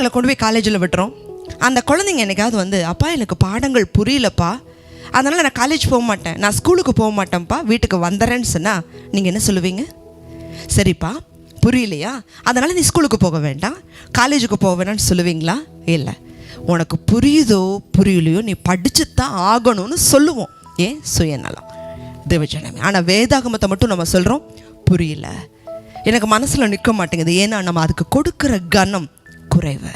குழந்தைங்களை கொண்டு போய் காலேஜில் விட்டுறோம். அந்த குழந்தைங்க என்னைக்காவது வந்து, அப்பா எனக்கு பாடங்கள் புரியலப்பா, அதனால் நான் காலேஜ் போக மாட்டேன், நான் ஸ்கூலுக்கு போக மாட்டேன்ப்பா, வீட்டுக்கு வந்துடுறேன்னு சொன்னால் நீங்கள் என்ன சொல்லுவீங்க? சரிப்பா புரியலையா, அதனால் நீ ஸ்கூலுக்கு போக வேண்டாம், காலேஜுக்கு போக வேண்டாம்னு சொல்லுவீங்களா? இல்லை, உனக்கு புரியுதோ புரியலையோ நீ படிச்சு தான் ஆகணும்னு சொல்லுவோம். ஏன்? சுயநலம், தேவஜனமே. ஆனால் வேதாகமத்தை மட்டும் நம்ம சொல்கிறோம், புரியல, எனக்கு மனசில் நிற்க மாட்டேங்குது. ஏன்னா நம்ம அதுக்கு கொடுக்குற கனம் குறைவு.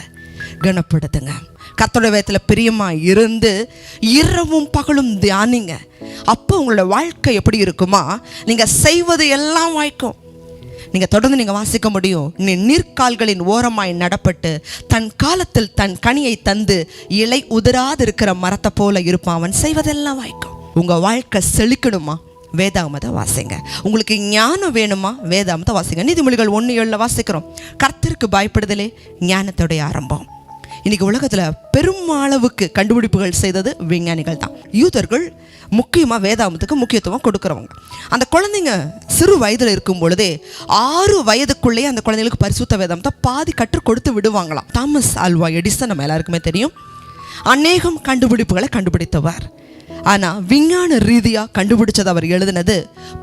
கனப்படுத்துங்க. கர்த்தருடைய வேதத்தில் பிரியமாக இருந்து இரவும் பகலும் தியானிங்க. அப்போ உங்களோட வாழ்க்கை எப்படி இருக்குமா? நீங்கள் செய்வது எல்லாம் வாய்க்கும். நீங்கள் தொடர்ந்து நீங்கள் வாசிக்க முடியும். நீ நீர்க்கால்களின் ஓரமாய் நடப்பட்டு தன் காலத்தில் தன் கனியை தந்து இலை உதிராது இருக்கிற மரத்தை போல இருப்பான். அவன் செய்வதெல்லாம் வாய்க்கும். உங்கள் வாழ்க்கை செழிக்கணுமா? வேதாகமத்தை வாசிங்க. உங்களுக்கு ஞானம் வேணுமா? வேதாகமத்தை வாசிங்க. நீதிமொழிகள் 1:7 வாசிக்கிறோம், கர்த்தருக்கு பயப்படுதலே ஞானத்துடைய ஆரம்பம். இன்னைக்கு உலகத்தில் பெருமளவுக்கு கண்டுபிடிப்புகள் செய்தது விஞ்ஞானிகள் தான். யூதர்கள் முக்கியமாக வேதாகமத்துக்கு முக்கியத்துவம் கொடுக்குறவங்க. அந்த குழந்தைங்க சிறு வயதில் இருக்கும் பொழுதே 6 வயதுக்குள்ளேயே அந்த குழந்தைங்களுக்கு பரிசுத்த வேதாகமத்தை பாதி கற்றுக் கொடுத்து விடுவாங்களாம். தாமஸ் ஆல்வா எடிசன் நம்ம எல்லாருக்குமே தெரியும், அநேகம் கண்டுபிடிப்புகளை கண்டுபிடித்தவர். ஆனால் விஞ்ஞான ரீதியாக கண்டுபிடிச்சது அவர் எழுதினது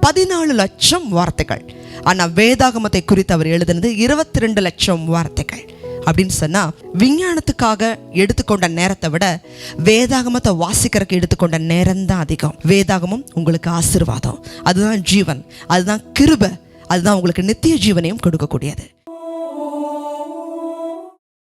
14 லட்சம் வார்த்தைகள். ஆனால் வேதாகமத்தை குறித்து அவர் எழுதினது 22 லட்சம் வார்த்தைகள். அப்படின்னு சொன்னால் விஞ்ஞானத்துக்காக எடுத்துக்கொண்ட நேரத்தை விட வேதாகமத்தை வாசிக்கிறதுக்கு எடுத்துக்கொண்ட நேரம் தான் அதிகம். வேதாகமம் உங்களுக்கு ஆசீர்வாதம், அதுதான் ஜீவன், அதுதான் கிருபை, அதுதான் உங்களுக்கு நித்திய ஜீவனையும் கொடுக்கக்கூடியது.